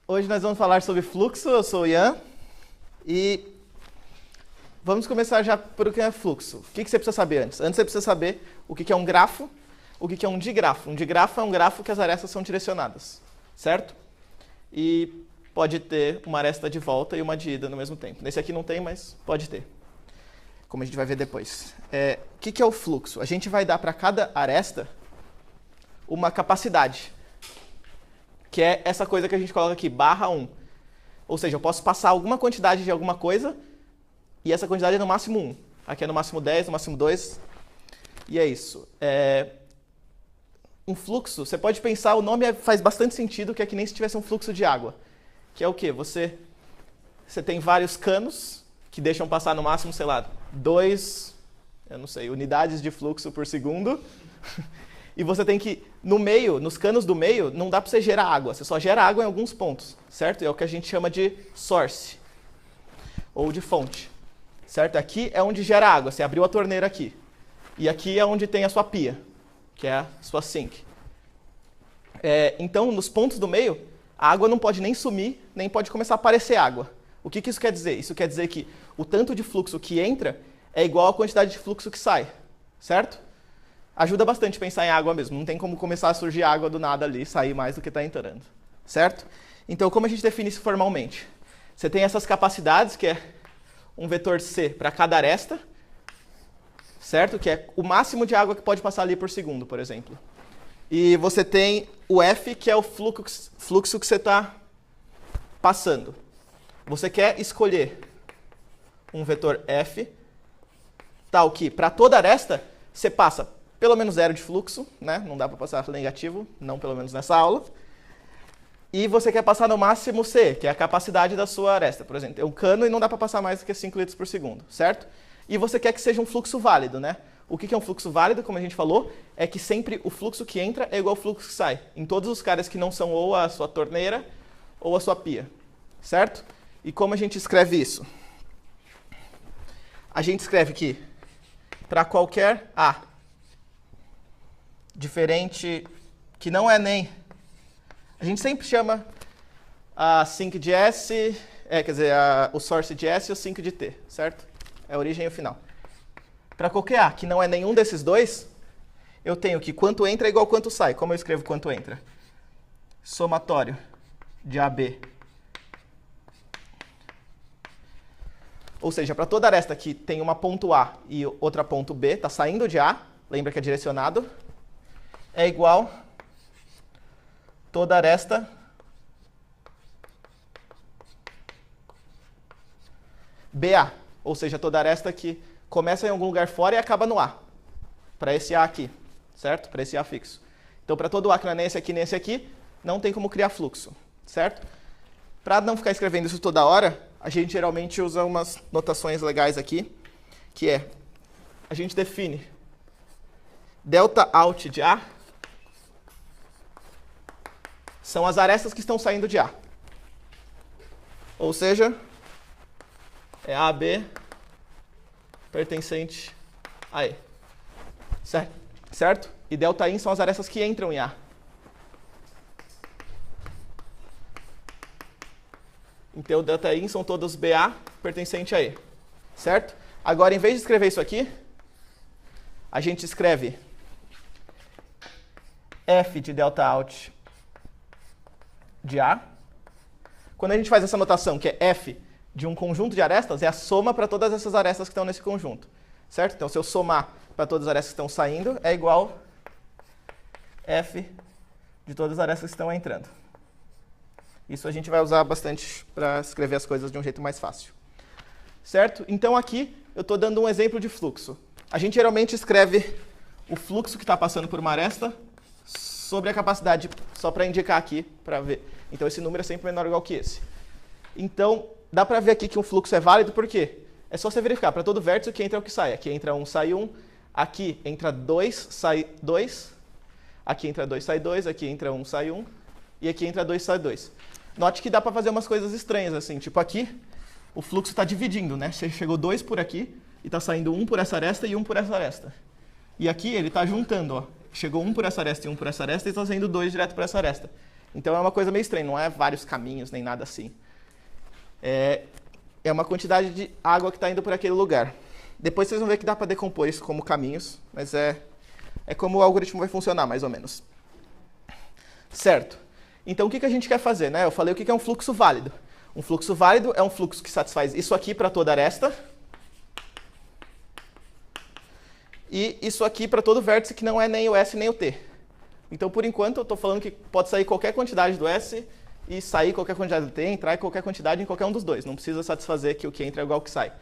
Hoje nós vamos falar sobre fluxo, eu sou o Ian, e vamos começar já por o que é fluxo. O que você precisa saber antes? Antes você precisa saber o que é um grafo, o que é um digrafo. Um digrafo é um grafo que as arestas são direcionadas, certo? E pode ter uma aresta de volta e uma de ida no mesmo tempo. Nesse aqui não tem, mas pode ter, como a gente vai ver depois. O que é o fluxo? A gente vai dar para cada aresta uma capacidade, que é essa coisa que a gente coloca aqui, /1. Ou seja, eu posso passar alguma quantidade de alguma coisa, e essa quantidade é no máximo 1. Aqui é no máximo 10, no máximo 2, e é isso. Um fluxo, você pode pensar, o nome faz bastante sentido, que é que nem se tivesse um fluxo de água. Que é o quê? Você tem vários canos, que deixam passar no máximo, sei lá, 2, eu não sei, unidades de fluxo por segundo. E você tem que, no meio, nos canos do meio, não dá para você gerar água. Você só gera água em alguns pontos, certo? É o que a gente chama de source, ou de fonte, certo? Aqui é onde gera água. Você abriu a torneira aqui. E aqui é onde tem a sua pia, que é a sua sink. Então, nos pontos do meio, a água não pode nem sumir, nem pode começar a aparecer água. O que isso quer dizer? Isso quer dizer que o tanto de fluxo que entra é igual à quantidade de fluxo que sai, certo? Ajuda bastante pensar em água mesmo. Não tem como começar a surgir água do nada ali, sair mais do que está entrando, certo? Então, como a gente define isso formalmente? Você tem essas capacidades, que é um vetor C para cada aresta, certo? Que é o máximo de água que pode passar ali por segundo, por exemplo. E você tem o F, que é o fluxo que você está passando. Você quer escolher um vetor F, tal que, para toda aresta, você passa pelo menos 0 de fluxo, né? Não dá para passar negativo, não pelo menos nessa aula. E você quer passar no máximo C, que é a capacidade da sua aresta. Por exemplo, é um cano e não dá para passar mais do que 5 litros por segundo, certo? E você quer que seja um fluxo válido, né? O que é um fluxo válido, como a gente falou, é que sempre o fluxo que entra é igual ao fluxo que sai, em todos os caras que não são ou a sua torneira ou a sua pia, certo? E como a gente escreve isso? A gente escreve que para qualquer A diferente, que não é nem... A gente sempre chama a sink de S, quer dizer, o source de S e o sink de T, certo? É a origem e o final. Para qualquer A que não é nenhum desses dois, eu tenho que quanto entra é igual a quanto sai. Como eu escrevo quanto entra? Somatório de AB. Ou seja, para toda aresta que tem uma ponto A e outra ponto B, está saindo de A, lembra que é direcionado, é igual toda aresta BA, ou seja, toda aresta que começa em algum lugar fora e acaba no A, para esse A aqui, certo? Para esse A fixo. Então, para todo A que não é nem esse aqui, não tem como criar fluxo, certo? Para não ficar escrevendo isso toda hora, a gente geralmente usa umas notações legais aqui, que é, a gente define delta out de A, são as arestas que estão saindo de A. Ou seja, é AB pertencente a E. Certo? E delta in são as arestas que entram em A. Então, delta in são todos BA pertencente a E. Certo? Agora, em vez de escrever isso aqui, a gente escreve F de delta out de A. Quando a gente faz essa notação, que é F de um conjunto de arestas, é a soma para todas essas arestas que estão nesse conjunto. Certo? Então, se eu somar para todas as arestas que estão saindo, é igual F de todas as arestas que estão entrando. Isso a gente vai usar bastante para escrever as coisas de um jeito mais fácil. Certo? Então, aqui eu estou dando um exemplo de fluxo. A gente geralmente escreve o fluxo que está passando por uma aresta sobre a capacidade, só para indicar aqui, para ver. Então, esse número é sempre menor ou igual que esse. Então, dá para ver aqui que um fluxo é válido, por quê? É só você verificar, para todo vértice o que entra é o que sai. Aqui entra 1, sai 1. Aqui entra 2, sai 2. Aqui entra 2, sai 2. Aqui entra 1, sai 1. E aqui entra 2, sai 2. Note que dá para fazer umas coisas estranhas, assim. Tipo aqui, o fluxo está dividindo, né? Chegou 2 por aqui e está saindo 1 por essa aresta e 1 por essa aresta. E aqui ele está juntando, ó. Chegou 1 por essa aresta e 1 por essa aresta e está saindo 2 direto por essa aresta. Então é uma coisa meio estranha, não é vários caminhos nem nada assim. É uma quantidade de água que está indo por aquele lugar. Depois vocês vão ver que dá para decompor isso como caminhos, mas é como o algoritmo vai funcionar, mais ou menos. Certo. Então o que a gente quer fazer, né? Eu falei o que é um fluxo válido. Um fluxo válido é um fluxo que satisfaz isso aqui para toda aresta e isso aqui para todo vértice que não é nem o S nem o T. Então, por enquanto, eu estou falando que pode sair qualquer quantidade do S e sair qualquer quantidade do T, entrar qualquer quantidade em qualquer um dos dois. Não precisa satisfazer que o que entra é igual ao que sai.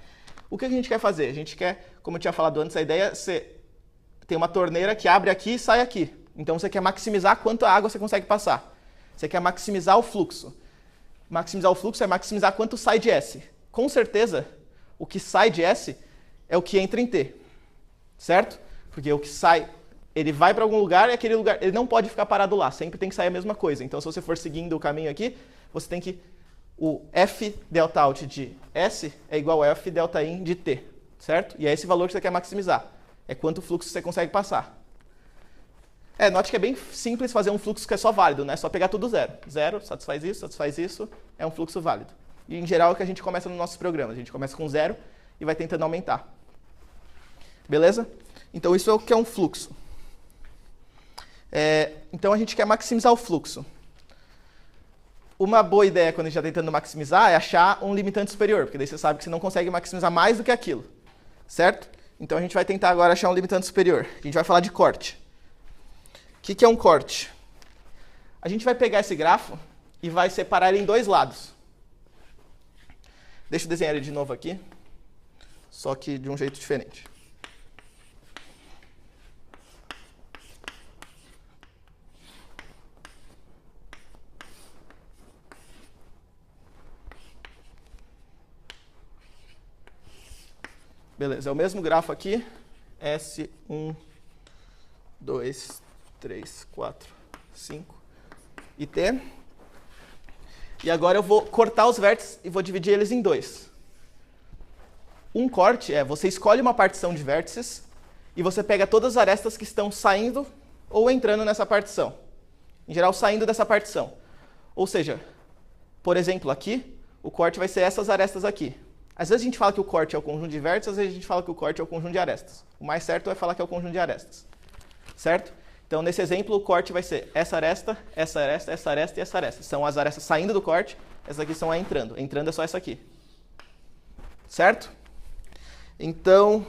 O que a gente quer fazer? A gente quer, como eu tinha falado antes, a ideia é você tem uma torneira que abre aqui e sai aqui. Então, você quer maximizar quanto água você consegue passar. Você quer maximizar o fluxo. Maximizar o fluxo é maximizar quanto sai de S. Com certeza, o que sai de S é o que entra em T. Certo? Porque o que sai, ele vai para algum lugar e aquele lugar, ele não pode ficar parado lá. Sempre tem que sair a mesma coisa. Então, se você for seguindo o caminho aqui, você tem que... O F delta out de S é igual a F delta in de T. Certo? E é esse valor que você quer maximizar. É quanto fluxo você consegue passar. Note que é bem simples fazer um fluxo que é só válido, né? É só pegar tudo zero. Zero, satisfaz isso, é um fluxo válido. E, em geral, é o que a gente começa nos nossos programas. A gente começa com zero e vai tentando aumentar. Beleza? Então, isso é o que é um fluxo. Então, a gente quer maximizar o fluxo. Uma boa ideia, quando a gente está tentando maximizar, é achar um limitante superior, porque daí você sabe que você não consegue maximizar mais do que aquilo. Certo? Então, a gente vai tentar agora achar um limitante superior. A gente vai falar de corte. O que é um corte? A gente vai pegar esse grafo e vai separar ele em dois lados. Deixa eu desenhar ele de novo aqui, só que de um jeito diferente. Beleza, é o mesmo grafo aqui, S1, 2, 3, 4, 5 e T. E agora eu vou cortar os vértices e vou dividir eles em dois. Um corte é você escolhe uma partição de vértices e você pega todas as arestas que estão saindo ou entrando nessa partição. Em geral, saindo dessa partição. Ou seja, por exemplo, aqui, o corte vai ser essas arestas aqui. Às vezes a gente fala que o corte é o conjunto de vértices, às vezes a gente fala que o corte é o conjunto de arestas. O mais certo é falar que é o conjunto de arestas. Certo? Então, nesse exemplo, o corte vai ser essa aresta, essa aresta, essa aresta e essa aresta. São as arestas saindo do corte, essas aqui são a entrando. Entrando é só essa aqui. Certo? Então,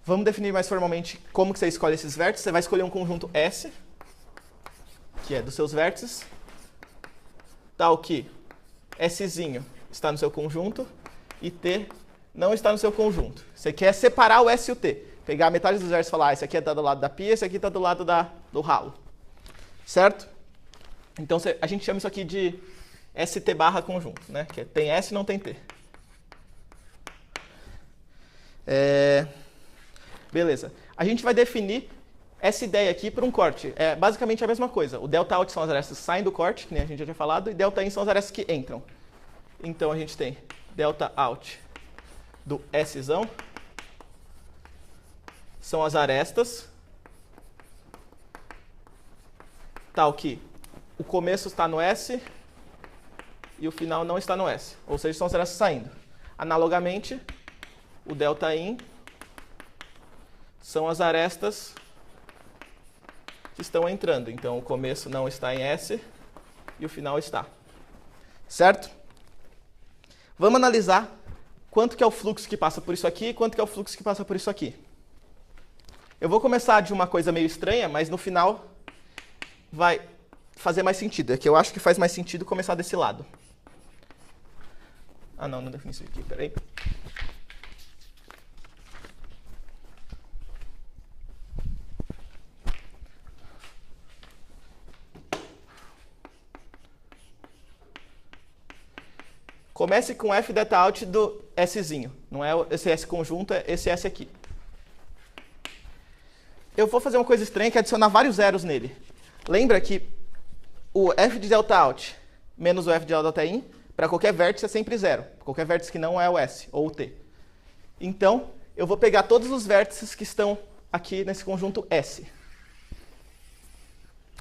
vamos definir mais formalmente como que você escolhe esses vértices. Você vai escolher um conjunto S, que é dos seus vértices, tal que Szinho está no seu conjunto e T não está no seu conjunto. Você quer separar o S e o T. Pegar metade dos vértices e falar, esse aqui está do lado da pia, esse aqui está do lado do ralo. Certo? Então, a gente chama isso aqui de ST barra conjunto, né? Que tem S e não tem T. Beleza. A gente vai definir essa ideia aqui para um corte. É basicamente a mesma coisa. O delta out são as arestas que saem do corte, que nem a gente já tinha falado, e delta in são as arestas que entram. Então, a gente tem delta out do Szão, são as arestas, tal que o começo está no S e o final não está no S. Ou seja, são as arestas saindo. Analogamente, o delta in são as arestas que estão entrando. Então, o começo não está em S e o final está. Certo? Vamos analisar quanto que é o fluxo que passa por isso aqui e quanto que é o fluxo que passa por isso aqui. Eu vou começar de uma coisa meio estranha, mas no final vai fazer mais sentido. É que eu acho que faz mais sentido começar desse lado. Ah, não defini isso aqui, peraí. Comece com F delta out do Szinho. Não é esse S conjunto, é esse S aqui. Eu vou fazer uma coisa estranha que é adicionar vários zeros nele. Lembra que o F de delta out menos o F de delta in, para qualquer vértice é sempre zero. Qualquer vértice que não é o S ou o T. Então, eu vou pegar todos os vértices que estão aqui nesse conjunto S.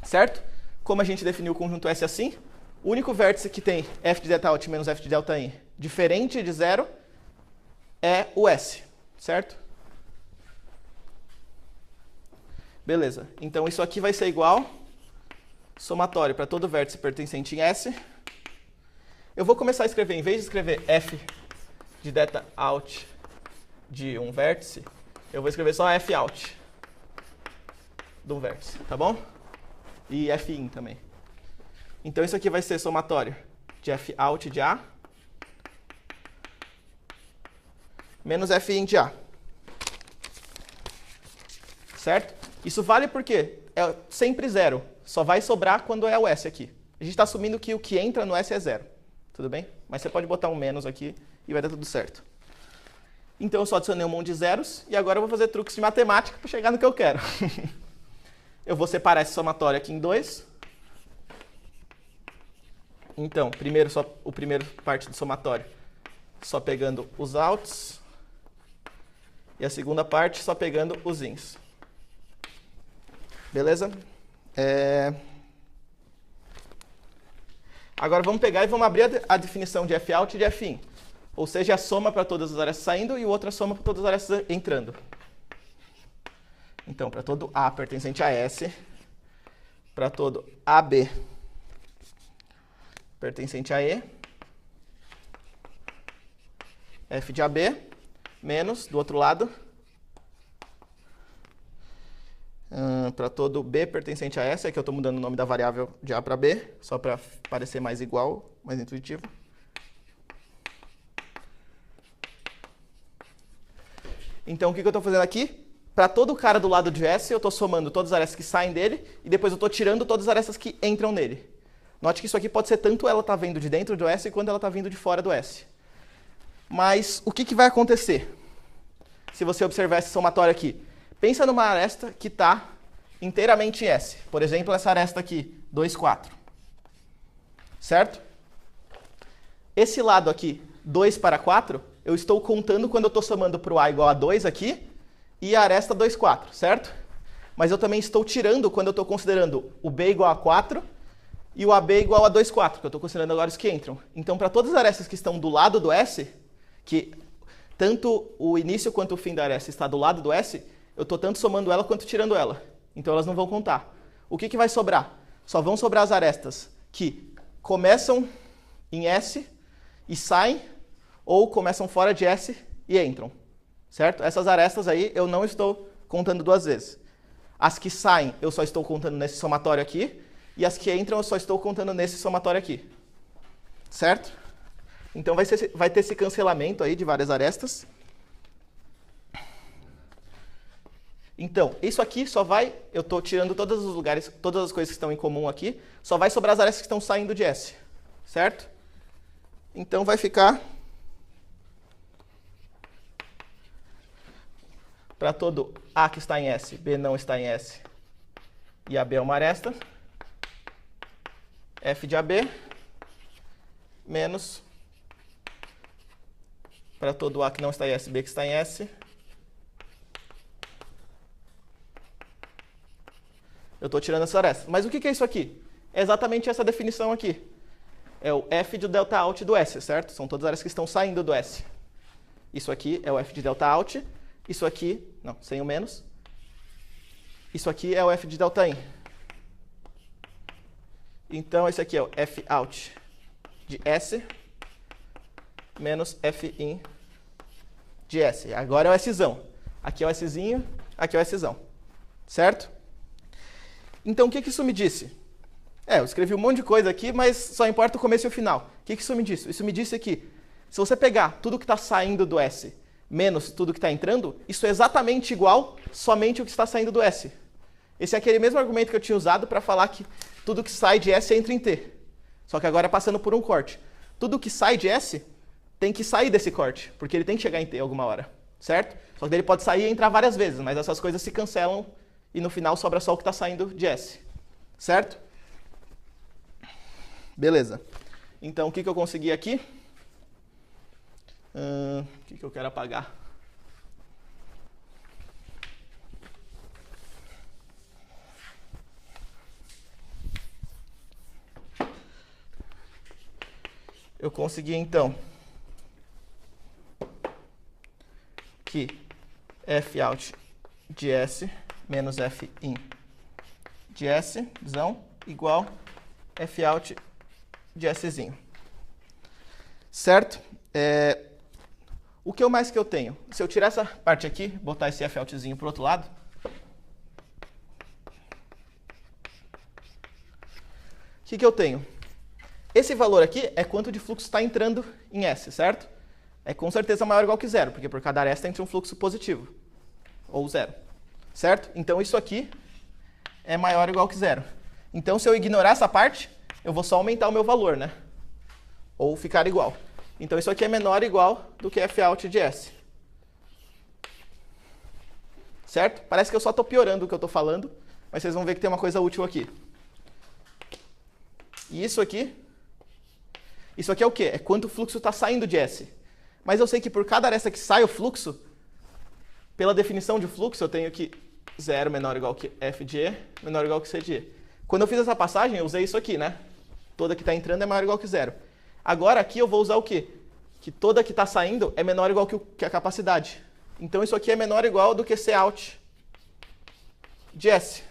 Certo? como a gente definiu o conjunto S assim, o único vértice que tem f de delta-out menos f de delta-in diferente de zero é o S, certo? Beleza. Então, isso aqui vai ser igual somatório para todo vértice pertencente em S. Eu vou começar a escrever, em vez de escrever f de delta-out de um vértice, eu vou escrever só f-out de um vértice, tá bom? E f-in também. Então, isso aqui vai ser somatório de f-out de A menos f-in de A. Certo? Isso vale porque é sempre zero. Só vai sobrar quando é o S aqui. A gente está assumindo que o que entra no S é zero. Tudo bem? Mas você pode botar um menos aqui e vai dar tudo certo. Então, eu só adicionei um monte de zeros e agora eu vou fazer truques de matemática para chegar no que eu quero. Eu vou separar esse somatório aqui em dois. Então, o primeiro parte do somatório, só pegando os outs. E a segunda parte, só pegando os ins. Beleza? Agora vamos pegar e vamos abrir a definição de f-out e de f-in. Ou seja, a soma para todas as arestas saindo e o outro a soma para todas as arestas entrando. Então, para todo A pertencente a S, para todo AB pertencente a E, f de AB, menos, do outro lado, para todo B pertencente a S, aqui eu estou mudando o nome da variável de A para B, só para parecer mais igual, mais intuitivo. Então, o que eu estou fazendo aqui? Para todo cara do lado de S, eu estou somando todas as arestas que saem dele, e depois eu estou tirando todas as arestas que entram nele. Note que isso aqui pode ser tanto ela está vindo de dentro do S, quanto ela está vindo de fora do S. Mas o que vai acontecer se você observar esse somatório aqui? Pensa numa aresta que está inteiramente em S. Por exemplo, essa aresta aqui, 2, 4. Certo? Esse lado aqui, 2 para 4, eu estou contando quando eu estou somando para o A igual a 2 aqui, e a aresta 2, 4, certo? Mas eu também estou tirando quando eu estou considerando o B igual a 4 e o AB igual a 2, 4, que eu estou considerando agora os que entram. Então, para todas as arestas que estão do lado do S, que tanto o início quanto o fim da aresta está do lado do S, eu estou tanto somando ela quanto tirando ela. Então, elas não vão contar. O que vai sobrar? Só vão sobrar as arestas que começam em S e saem, ou começam fora de S e entram. Certo? Essas arestas aí eu não estou contando duas vezes. As que saem eu só estou contando nesse somatório aqui, e as que entram eu só estou contando nesse somatório aqui. Certo? Então vai ter esse cancelamento aí de várias arestas. Então, isso aqui só vai, eu estou tirando todos os lugares, todas as coisas que estão em comum aqui, só vai sobrar as arestas que estão saindo de S. Certo? Então vai ficar para todo A que está em S, B não está em S, e AB é uma aresta, f de AB menos para todo A que não está em S, B que está em S, eu estou tirando essa aresta. Mas o que é isso aqui? É exatamente essa definição aqui. É o f de delta-out do S, certo? São todas as arestas que estão saindo do S. Isso aqui é o f de delta-out. Isso aqui, não, sem o menos. Isso aqui é o f de delta-in. Então, esse aqui é o f-out de S menos f-in de S. Agora é o Szão. Aqui é o Szinho, aqui é o Szão. Certo? Então, o que isso me disse? Eu escrevi um monte de coisa aqui, mas só importa o começo e o final. O que isso me disse? Isso me disse que, se você pegar tudo que está saindo do S menos tudo que está entrando, isso é exatamente igual somente o que está saindo do S. Esse é aquele mesmo argumento que eu tinha usado para falar que tudo que sai de S entra em T. Só que agora é passando por um corte. Tudo que sai de S tem que sair desse corte, porque ele tem que chegar em T alguma hora. Certo? Só que ele pode sair e entrar várias vezes, mas essas coisas se cancelam e no final sobra só o que está saindo de S. Certo? Beleza. Então, o que eu consegui aqui? O que eu quero apagar? eu consegui, então, que Fout de S menos Fin de S, igual Fout de Szinho. Certo? O que mais que eu tenho? Se eu tirar essa parte aqui, botar esse Foutzinho para o outro lado, o que eu tenho? Esse valor aqui é quanto de fluxo está entrando em S, certo? É com certeza maior ou igual que zero, porque por cada aresta entra um fluxo positivo, ou zero, certo? Então isso aqui é maior ou igual que zero. Então se eu ignorar essa parte, eu vou só aumentar o meu valor, né? Ou ficar igual. Então isso aqui é menor ou igual do que Fout de S. Certo? Parece que eu só estou piorando o que eu estou falando, mas vocês vão ver que tem uma coisa útil aqui. E isso aqui é o quê? É quanto o fluxo está saindo de S. Mas eu sei que por cada aresta que sai o fluxo, pela definição de fluxo, eu tenho que 0 menor ou igual que F de E, menor ou igual que C de E. Quando eu fiz essa passagem, eu usei isso aqui, né? Toda que está entrando é maior ou igual que zero. Agora aqui eu vou usar o quê? Que toda que está saindo é menor ou igual que a capacidade. Então isso aqui é menor ou igual do que Cout de S.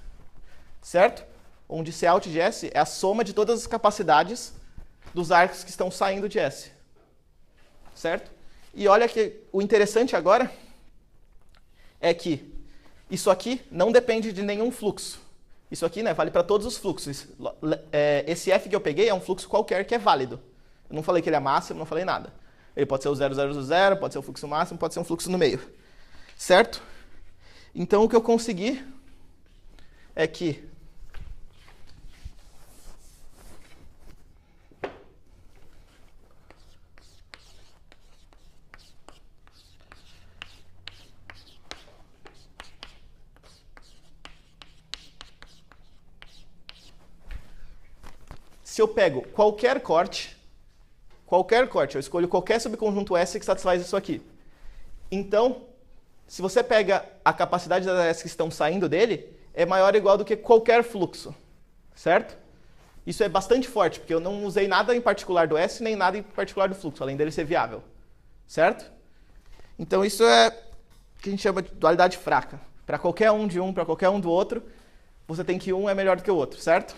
Certo? Onde Cout de S é a soma de todas as capacidades dos arcos que estão saindo de S. Certo? E olha que o interessante agora é que isso aqui não depende de nenhum fluxo. Isso aqui, né, vale para todos os fluxos. Esse F que eu peguei é um fluxo qualquer que é válido. Eu não falei que ele é máximo, não falei nada. Ele pode ser o 0, 0, 0, pode ser o fluxo máximo, pode ser um fluxo no meio. Certo? Então o que eu consegui é que se eu pego qualquer corte, eu escolho qualquer subconjunto S que satisfaz isso aqui. Então, se você pega a capacidade das S que estão saindo dele, é maior ou igual do que qualquer fluxo, certo? Isso é bastante forte, porque eu não usei nada em particular do S, nem nada em particular do fluxo, além dele ser viável, certo? Então isso é o que a gente chama de dualidade fraca. Para qualquer um de um, para qualquer um do outro, você tem que um é melhor do que o outro, certo?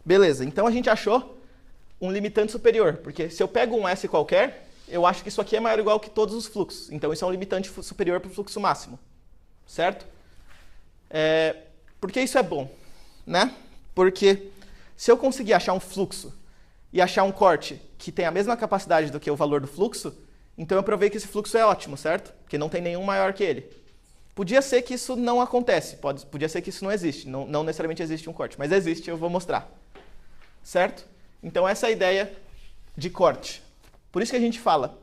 Beleza, então a gente achou um limitante superior, porque se eu pego um S qualquer, eu acho que isso aqui é maior ou igual que todos os fluxos. Então isso é um limitante superior para o fluxo máximo, certo? Por que isso é bom? Né? Porque se eu conseguir achar um fluxo e achar um corte que tem a mesma capacidade do que o valor do fluxo, então eu provei que esse fluxo é ótimo, certo? Porque não tem nenhum maior que ele. Podia ser que isso não acontece, podia ser que isso não existe, não necessariamente existe um corte, mas existe, eu vou mostrar. Certo? Então essa é a ideia de corte. Por isso que a gente fala,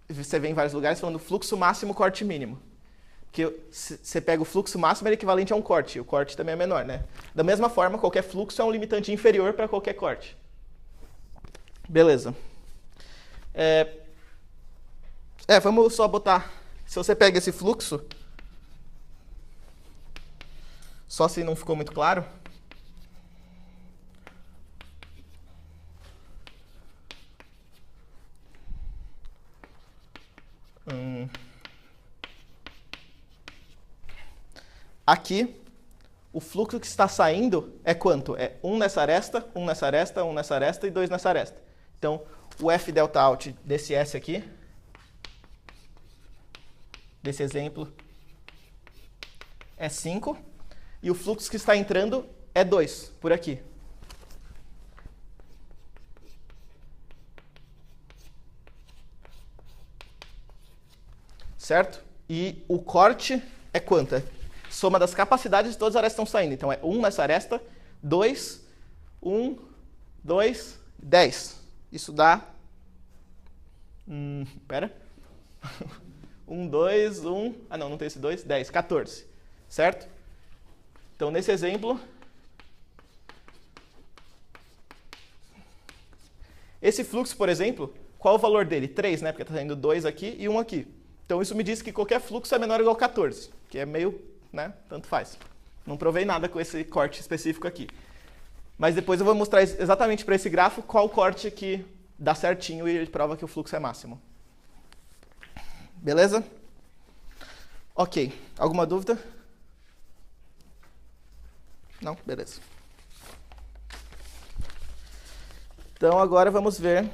você vê em vários lugares falando fluxo máximo, corte mínimo. Porque você pega o fluxo máximo, ele é equivalente a um corte, e o corte também é menor, né? Da mesma forma, qualquer fluxo é um limitante inferior para qualquer corte. Beleza. Vamos só botar, se você pega esse fluxo, só se não ficou muito claro. Aqui, o fluxo que está saindo é quanto? É 1 nessa aresta, 1 nessa aresta, 1 nessa aresta e 2 nessa aresta. Então, o F delta out desse S aqui, desse exemplo, é 5. E o fluxo que está entrando é 2, por aqui. Certo? E o corte é quanto? Soma das capacidades de todas as arestas que estão saindo. Então é 1 nessa aresta, 2, 1, 2, 10. Isso dá... Pera. 1, 2, 1... Ah, não tem esse 2. 10, 14. Certo? Então, nesse exemplo... Esse fluxo, por exemplo, qual o valor dele? 3, né? Porque está saindo 2 aqui e 1 aqui. Então, isso me diz que qualquer fluxo é menor ou igual a 14, que é meio, né? Tanto faz. Não provei nada com esse corte específico aqui. Mas depois eu vou mostrar exatamente para esse grafo qual corte que dá certinho e ele prova que o fluxo é máximo. Beleza? Ok. Alguma dúvida? Não? Beleza. Então agora vamos ver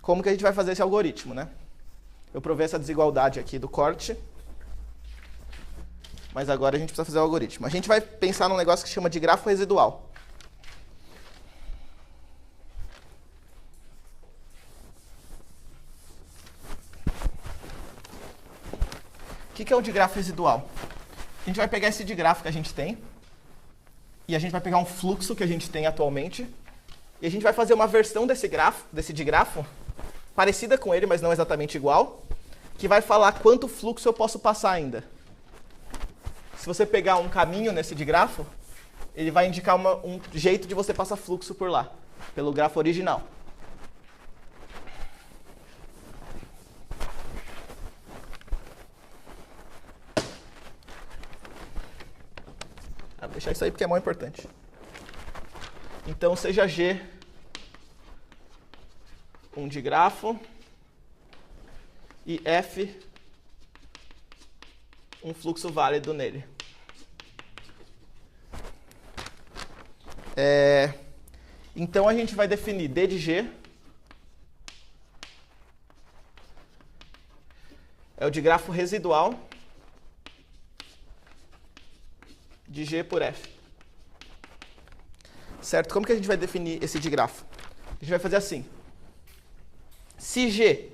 como que a gente vai fazer esse algoritmo, né? Eu provei essa desigualdade aqui do corte, mas agora a gente precisa fazer o algoritmo. A gente vai pensar num negócio que chama de grafo residual. O que é o digrafo residual? A gente vai pegar esse digrafo que a gente tem, e a gente vai pegar um fluxo que a gente tem atualmente, e a gente vai fazer uma versão desse digrafo, parecida com ele, mas não exatamente igual, que vai falar quanto fluxo eu posso passar ainda. Se você pegar um caminho nesse digrafo, ele vai indicar um jeito de você passar fluxo por lá, pelo grafo original. Vou deixar isso aí porque é muito importante. Então, seja G um digrafo e F um fluxo válido nele. Então, a gente vai definir D de G é o digrafo residual de G por F. Certo? Como que a gente vai definir esse digrafo? A gente vai fazer assim. Se G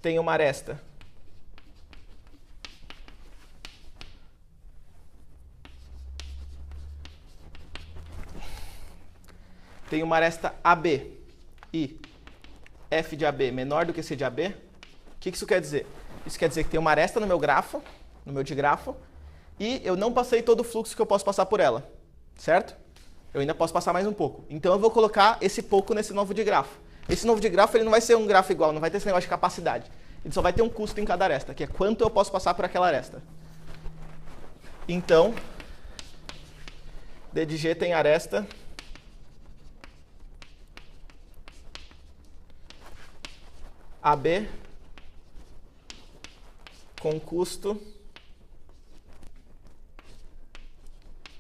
tem uma aresta AB e F de AB menor do que C de AB, o que isso quer dizer? Isso quer dizer que tem uma aresta no meu grafo, no meu digrafo, e eu não passei todo o fluxo que eu posso passar por ela, certo? Eu ainda posso passar mais um pouco. Então eu vou colocar esse pouco nesse novo digrafo. Esse novo digrafo ele não vai ser um grafo igual, não vai ter esse negócio de capacidade. Ele só vai ter um custo em cada aresta, que é quanto eu posso passar por aquela aresta. Então, D de G tem aresta AB com custo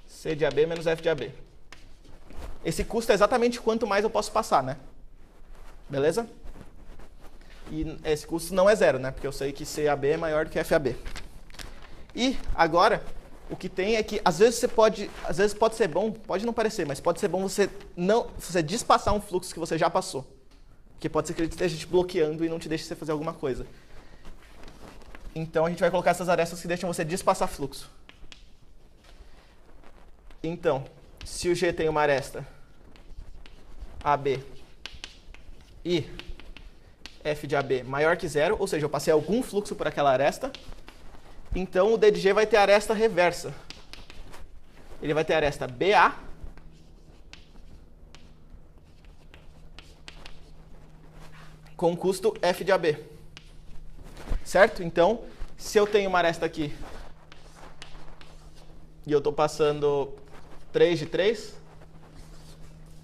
C de AB menos F de AB. Esse custo é exatamente quanto mais eu posso passar, né? Beleza? E esse custo não é zero, né? Porque eu sei que CAB é maior do que FAB. E agora, o que tem é que às vezes pode ser bom, pode não parecer, mas pode ser bom você despassar um fluxo que você já passou. Porque pode ser que ele esteja te bloqueando e não te deixe você fazer alguma coisa. Então a gente vai colocar essas arestas que deixam você despassar fluxo. Então, se o G tem uma aresta AB e F de AB maior que zero, ou seja, eu passei algum fluxo por aquela aresta, então o D de G vai ter aresta reversa. Ele vai ter aresta BA com custo F de AB. Certo? Então, se eu tenho uma aresta aqui e eu estou passando 3 de 3,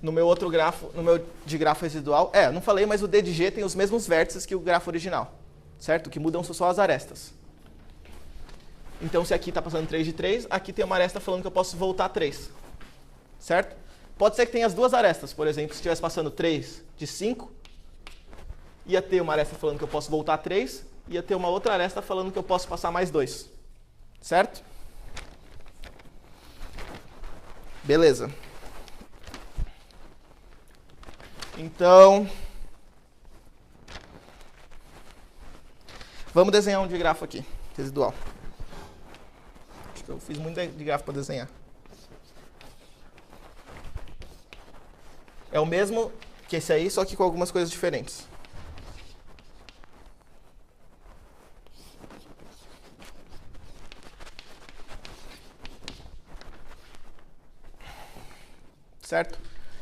no meu outro grafo, no meu digrafo residual, não falei, mas o D de G tem os mesmos vértices que o grafo original, certo? O que mudam são só as arestas. Então, se aqui está passando 3 de 3, aqui tem uma aresta falando que eu posso voltar 3, certo? Pode ser que tenha as duas arestas, por exemplo, se estivesse passando 3 de 5, ia ter uma aresta falando que eu posso voltar 3, ia ter uma outra aresta falando que eu posso passar mais 2, certo? Beleza. Então, vamos desenhar um digrafo aqui, residual. Acho que eu fiz muito digrafo para desenhar. É o mesmo que esse aí, só que com algumas coisas diferentes. Certo?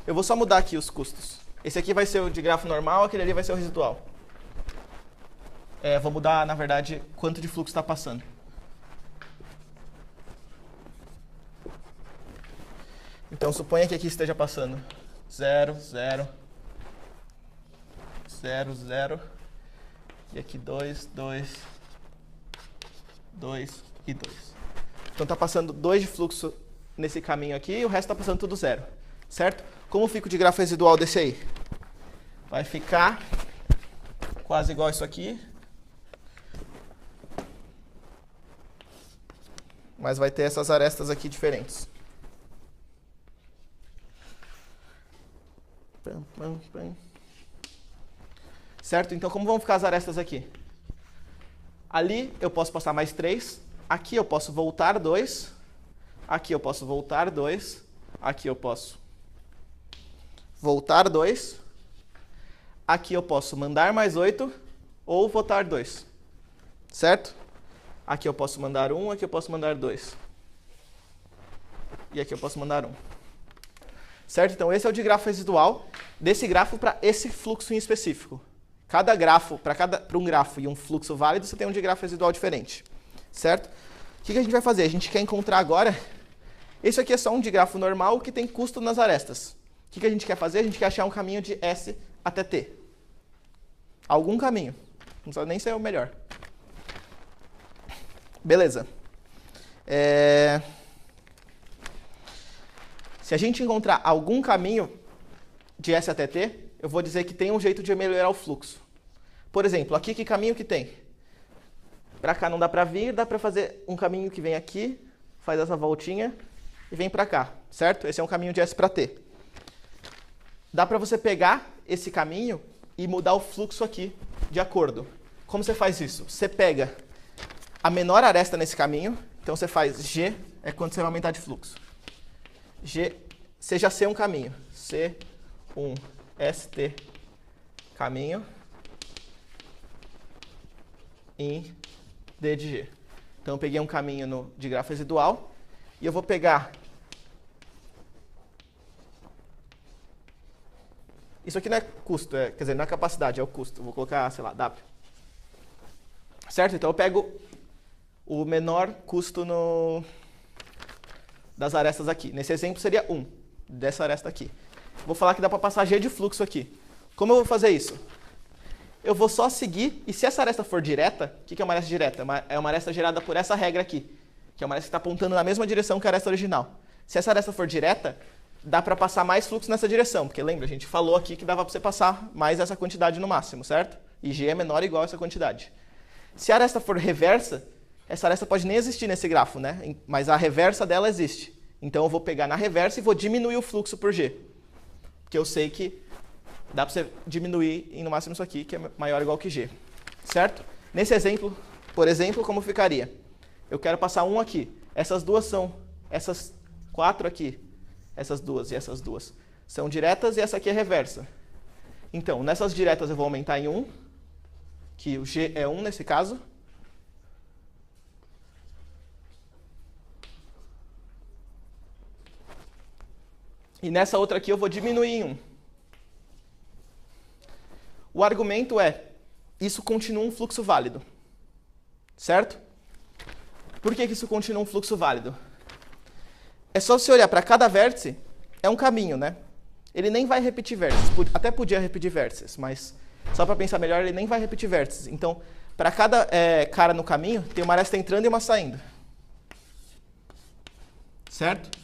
Eu vou só mudar aqui os custos. Esse aqui vai ser o digrafo normal, aquele ali vai ser o residual. Vou mudar, na verdade, quanto de fluxo está passando. Então, suponha que aqui esteja passando 0, 0, 0, 0, e aqui 2, 2, 2 e 2. Então, está passando 2 de fluxo nesse caminho aqui e o resto está passando tudo 0, certo? Como fica o de grafo residual desse aí? Vai ficar quase igual isso aqui, mas vai ter essas arestas aqui diferentes. Certo? Então, como vão ficar as arestas aqui? Ali eu posso passar mais 3, aqui eu posso voltar 2, aqui eu posso voltar 2, aqui eu posso voltar 2, aqui eu posso mandar mais 8 ou voltar 2, certo? Aqui eu posso mandar 1, aqui eu posso mandar 2. E aqui eu posso mandar 1. Certo? Então, esse é o de grafo residual, desse grafo para esse fluxo em específico. Cada grafo, para um grafo e um fluxo válido, você tem um de grafo residual diferente. Certo? O que a gente vai fazer? A gente quer encontrar agora... Esse aqui é só um de grafo normal que tem custo nas arestas. O que a gente quer fazer? A gente quer achar um caminho de S até T. Algum caminho. Não precisa nem ser o melhor. Beleza. Se a gente encontrar algum caminho de S até T, eu vou dizer que tem um jeito de melhorar o fluxo. Por exemplo, aqui que caminho que tem? Para cá não dá para vir, dá para fazer um caminho que vem aqui, faz essa voltinha e vem para cá, certo? Esse é um caminho de S para T. Dá para você pegar esse caminho e mudar o fluxo aqui de acordo. Como você faz isso? Você pega a menor aresta nesse caminho, então você faz G, é quando você vai aumentar de fluxo. G, seja C um caminho. C1, ST, caminho, em D de G. Então, eu peguei um caminho de grafo residual e eu vou pegar... Isso aqui não é custo, quer dizer, não é capacidade, é o custo. Vou colocar, sei lá, W. Certo? Então, eu pego o menor custo das arestas aqui. Nesse exemplo, seria 1, dessa aresta aqui. Vou falar que dá para passar G de fluxo aqui. Como eu vou fazer isso? Eu vou só seguir, e se essa aresta for direta, o que é uma aresta direta? É uma aresta gerada por essa regra aqui, que é uma aresta que está apontando na mesma direção que a aresta original. Se essa aresta for direta, dá para passar mais fluxo nessa direção, porque lembra, a gente falou aqui que dava para você passar mais essa quantidade no máximo, certo? E G é menor ou igual a essa quantidade. Se a aresta for reversa, essa aresta pode nem existir nesse grafo, né? Mas a reversa dela existe. Então eu vou pegar na reversa e vou diminuir o fluxo por G. Porque eu sei que dá para você diminuir em no máximo isso aqui, que é maior ou igual que G. Certo? Nesse exemplo, por exemplo, como ficaria? Eu quero passar 1 aqui. Essas duas são, essas 4 aqui, essas duas e essas duas, são diretas e essa aqui é reversa. Então, nessas diretas eu vou aumentar em 1, que o G é 1 nesse caso. E nessa outra aqui eu vou diminuir em 1. O argumento é, isso continua um fluxo válido. Certo? Por que isso continua um fluxo válido? É só você olhar para cada vértice, é um caminho, né? Ele nem vai repetir vértices. Até podia repetir vértices, mas só para pensar melhor, ele nem vai repetir vértices. Então, para cada cara no caminho, tem uma aresta entrando e uma saindo. Certo?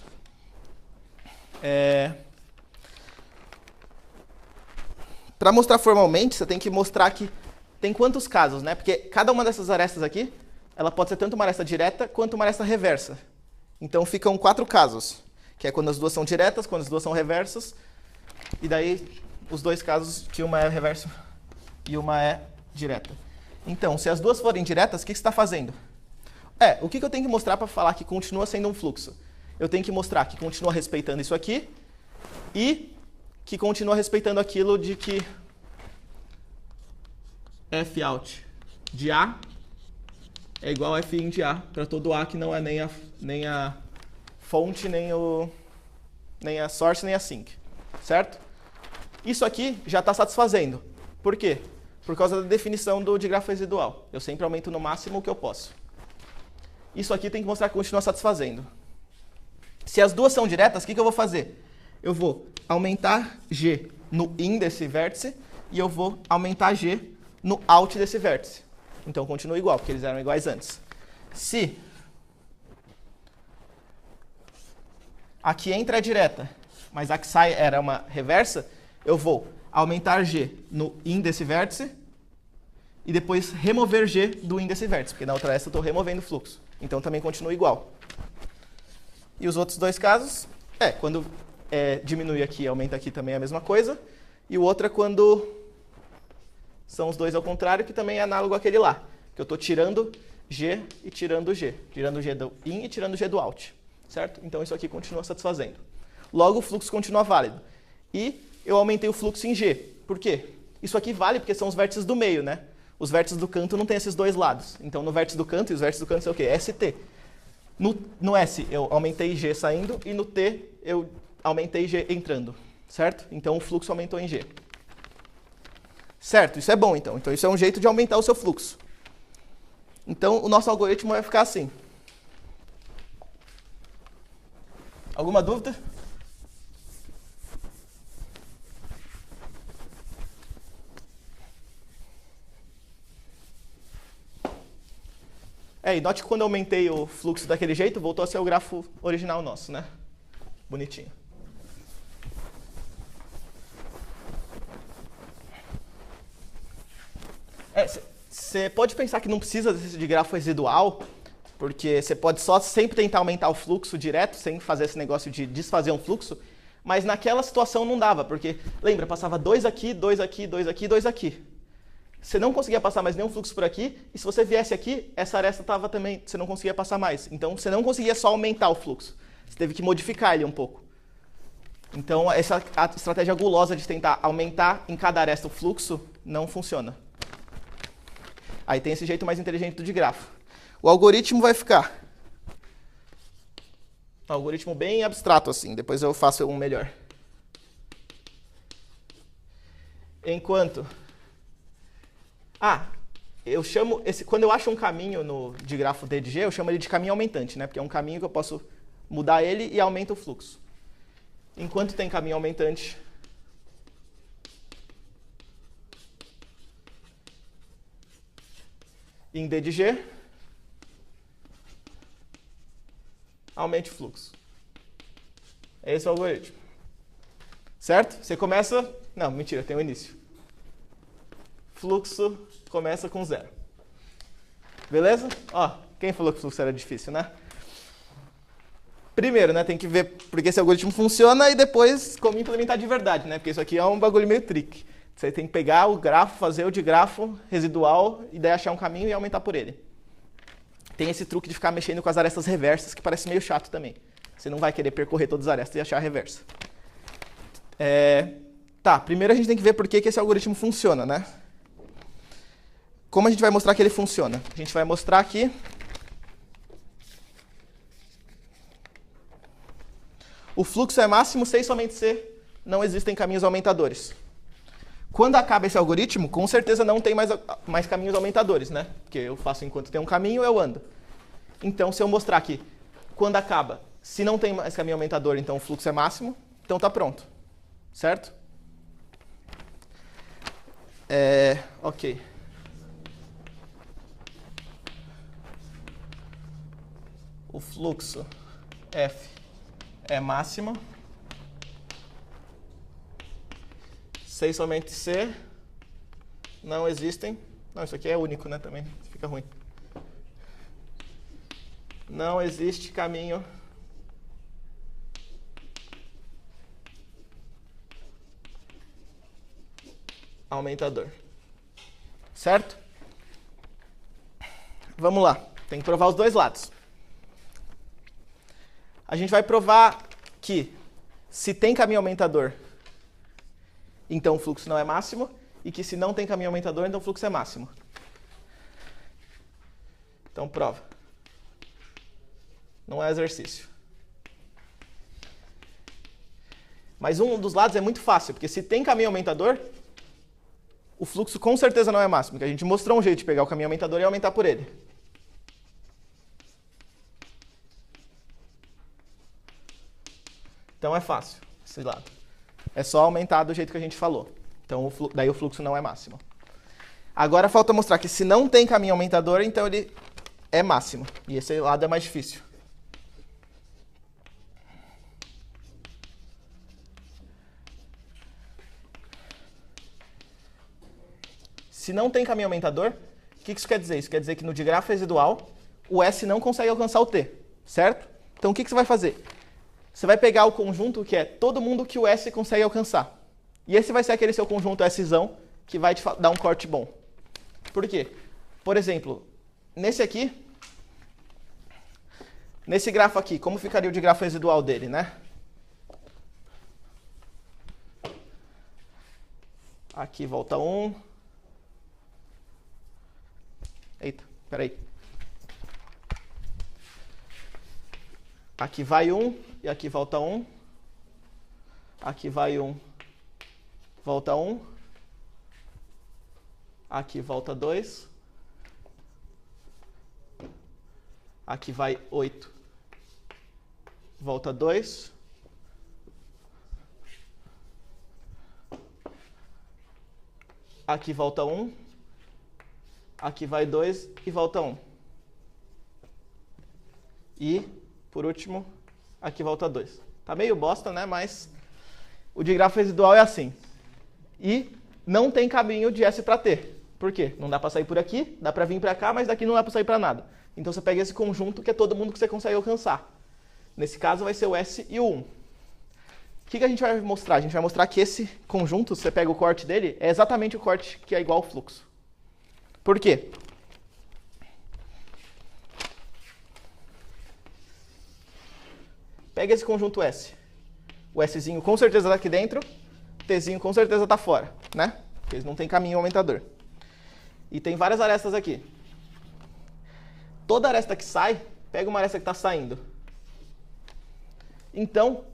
Para mostrar formalmente, você tem que mostrar que tem quantos casos, né? Porque cada uma dessas arestas aqui, ela pode ser tanto uma aresta direta quanto uma aresta reversa. Então ficam 4 casos, que é quando as duas são diretas, quando as duas são reversas, e daí os 2 casos que uma é reversa e uma é direta. Então, se as duas forem diretas, o que você está fazendo? O que eu tenho que mostrar para falar que continua sendo um fluxo? Eu tenho que mostrar que continua respeitando isso aqui e que continua respeitando aquilo de que Fout de A é igual a Fin de A para todo A que não é nem a fonte, nem a source, nem a sink. Certo? Isso aqui já está satisfazendo. Por quê? Por causa da definição de grafo residual. Eu sempre aumento no máximo o que eu posso. Isso aqui tem que mostrar que continua satisfazendo. Se as duas são diretas, o que eu vou fazer? Eu vou aumentar G no in desse vértice e eu vou aumentar G no out desse vértice. Então continua igual, porque eles eram iguais antes. Se a que entra é direta, mas a que sai era uma reversa, eu vou aumentar G no in desse vértice e depois remover G do in desse vértice, porque na outra essa eu estou removendo o fluxo. Então também continua igual. E os outros dois casos, quando diminui aqui e aumenta aqui também é a mesma coisa. E o outro é quando são os dois ao contrário, que também é análogo àquele lá. Que eu estou tirando G e tirando G. Tirando G do in e tirando G do out. Certo? Então isso aqui continua satisfazendo. Logo o fluxo continua válido. E eu aumentei o fluxo em G. Por quê? Isso aqui vale porque são os vértices do meio, né? Os vértices do canto não tem esses dois lados. Então no vértice do canto, e os vértices do canto são o quê? ST. No S eu aumentei G saindo e no T eu aumentei G entrando. Certo? Então o fluxo aumentou em G. Certo? Isso é bom então. Então isso é um jeito de aumentar o seu fluxo. Então o nosso algoritmo vai ficar assim. Alguma dúvida? E note que quando eu aumentei o fluxo daquele jeito, voltou a ser o grafo original nosso, né? Bonitinho. Você pode pensar que não precisa de grafo residual, porque você pode só sempre tentar aumentar o fluxo direto, sem fazer esse negócio de desfazer um fluxo, mas naquela situação não dava, porque, lembra, passava 2 aqui, 2 aqui, 2 aqui, 2 aqui. Você não conseguia passar mais nenhum fluxo por aqui, e se você viesse aqui, essa aresta estava também, você não conseguia passar mais. Então, você não conseguia só aumentar o fluxo. Você teve que modificar ele um pouco. Então, essa estratégia gulosa de tentar aumentar em cada aresta o fluxo não funciona. Aí tem esse jeito mais inteligente do de grafo. O algoritmo vai ficar um algoritmo bem abstrato assim, depois eu faço um melhor. Enquanto eu chamo quando eu acho um caminho de grafo D de G, eu chamo ele de caminho aumentante, né? Porque é um caminho que eu posso mudar ele e aumenta o fluxo. Enquanto tem caminho aumentante, em D de G, aumente o fluxo. Esse é o algoritmo. Certo? Você começa... Não, mentira, tem um início. Fluxo começa com 0. Beleza? Ó, quem falou que o fluxo era difícil, né? Primeiro, né, tem que ver porque esse algoritmo funciona e depois como implementar de verdade, né? Porque isso aqui é um bagulho meio trick. Você tem que pegar o grafo, fazer o de grafo residual e daí achar um caminho e aumentar por ele. Tem esse truque de ficar mexendo com as arestas reversas que parece meio chato também. Você não vai querer percorrer todas as arestas e achar a reversa. Primeiro a gente tem que ver por que esse algoritmo funciona, né? Como a gente vai mostrar que ele funciona? A gente vai mostrar aqui o fluxo é máximo se e somente se não existem caminhos aumentadores. Quando acaba esse algoritmo, com certeza não tem mais caminhos aumentadores, né? Porque eu faço enquanto tem um caminho, eu ando. Então, se eu mostrar aqui, quando acaba, se não tem mais caminho aumentador, então o fluxo é máximo, então está pronto. Certo? Ok. O fluxo F é máximo. Se e somente se não existem. Não, isso aqui é único, né? Também fica ruim. Não existe caminho aumentador. Certo? Vamos lá. Tem que provar os dois lados. A gente vai provar que se tem caminho aumentador, então o fluxo não é máximo, e que se não tem caminho aumentador, então o fluxo é máximo. Então prova. Não é exercício. Mas um dos lados é muito fácil, porque se tem caminho aumentador, o fluxo com certeza não é máximo, porque a gente mostrou um jeito de pegar o caminho aumentador e aumentar por ele. Então é fácil, esse lado. É só aumentar do jeito que a gente falou. Então daí o fluxo não é máximo. Agora falta mostrar que se não tem caminho aumentador, então ele é máximo. E esse lado é mais difícil. Se não tem caminho aumentador, o que isso quer dizer? Isso quer dizer que no digrafo residual, o S não consegue alcançar o T, certo? Então o que você vai fazer? Você vai pegar o conjunto que é todo mundo que o S consegue alcançar. E esse vai ser aquele seu conjunto Szão que vai te dar um corte bom. Por quê? Por exemplo, nesse grafo aqui, como ficaria o digrafo residual dele, né? Aqui volta 1. Eita, peraí. Aqui vai 1 e aqui volta 1. Aqui vai 1, volta 1. Aqui volta 2. Aqui vai 8, volta 2. Aqui volta 1. Aqui vai 2 e volta 1. E, por último, aqui volta 2. Tá meio bosta, né? Mas o digrafo residual é assim. E não tem caminho de S para T. Por quê? Não dá para sair por aqui, dá para vir para cá, mas daqui não dá para sair para nada. Então você pega esse conjunto que é todo mundo que você consegue alcançar. Nesse caso vai ser o S e o 1. O que a gente vai mostrar? A gente vai mostrar que esse conjunto, você pega o corte dele, é exatamente o corte que é igual ao fluxo. Por quê? Pega esse conjunto S. O Szinho com certeza está aqui dentro, o Tzinho com certeza está fora, né? Porque eles não têm caminho aumentador. E tem várias arestas aqui. Toda aresta que sai, pega uma aresta que está saindo. Então,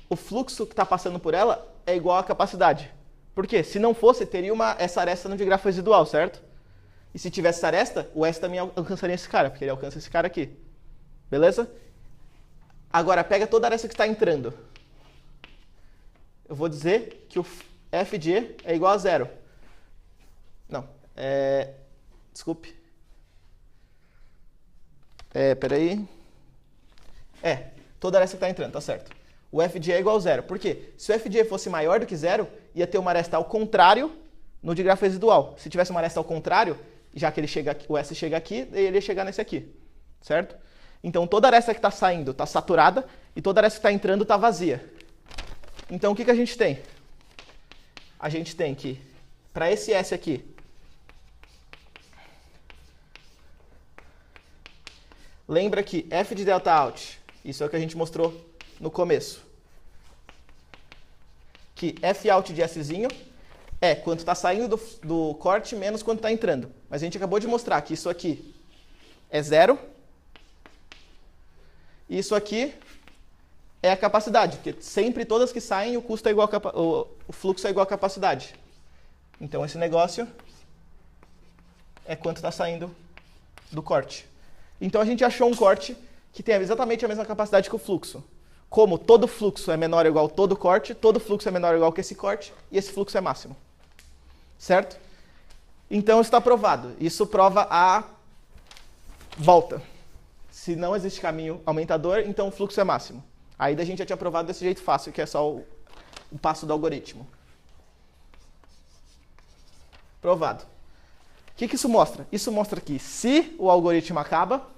o fluxo que está passando por ela é igual à capacidade. Por quê? Se não fosse, teria essa aresta no digrafo residual, certo? E se tivesse essa aresta, o S também alcançaria esse cara, porque ele alcança esse cara aqui. Beleza? Agora, pega toda a aresta que está entrando. Eu vou dizer que o F de E é igual a 0. Não, desculpe. Peraí. Toda aresta que está entrando, tá certo. O F de E é igual a 0. Por quê? Se o F de E fosse maior do que 0, ia ter uma aresta ao contrário no digrafo residual. Se tivesse uma aresta ao contrário, já que o S chega aqui, ele ia chegar nesse aqui, certo? Então toda aresta que está saindo está saturada e toda aresta que está entrando está vazia. Então o que a gente tem? A gente tem que, para esse S aqui, lembra que F de delta out, isso é o que a gente mostrou no começo, que F out de Szinho é quanto está saindo do corte menos quanto está entrando. Mas a gente acabou de mostrar que isso aqui é 0. E isso aqui é a capacidade, porque sempre todas que saem o custo é igual o fluxo é igual à capacidade. Então esse negócio é quanto está saindo do corte. Então a gente achou um corte que tem exatamente a mesma capacidade que o fluxo. Como todo fluxo é menor ou igual a todo corte, todo fluxo é menor ou igual que esse corte, e esse fluxo é máximo. Certo? Então está provado. Isso prova a volta. Se não existe caminho aumentador, então o fluxo é máximo. Aí a gente já tinha provado desse jeito fácil, que é só o passo do algoritmo. Provado. O que isso mostra? Isso mostra que se o algoritmo acaba,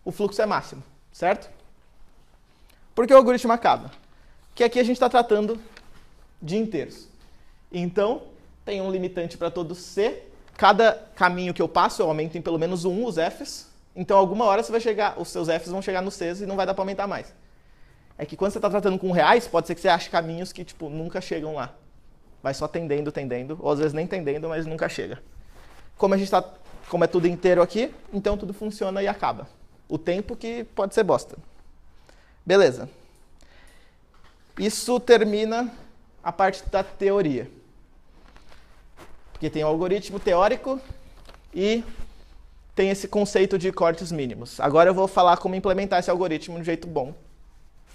o fluxo é máximo, certo? Por que o algoritmo acaba? Porque aqui a gente está tratando de inteiros. Então, tem um limitante para todo C. Cada caminho que eu passo, eu aumento em pelo menos 1 os Fs. Então, alguma hora você vai chegar, os seus Fs vão chegar nos Cs e não vai dar para aumentar mais. É que quando você está tratando com reais, pode ser que você ache caminhos que nunca chegam lá. Vai só tendendo, ou às vezes nem tendendo, mas nunca chega. Como é tudo inteiro aqui, então tudo funciona e acaba. O tempo que pode ser bosta. Beleza. Isso termina a parte da teoria. Porque tem o algoritmo teórico e tem esse conceito de cortes mínimos. Agora eu vou falar como implementar esse algoritmo de um jeito bom,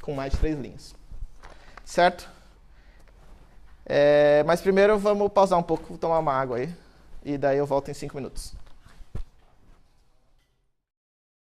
com mais de 3 linhas. certo? Mas primeiro vamos pausar um pouco, tomar uma água aí, e daí eu volto em 5 minutos.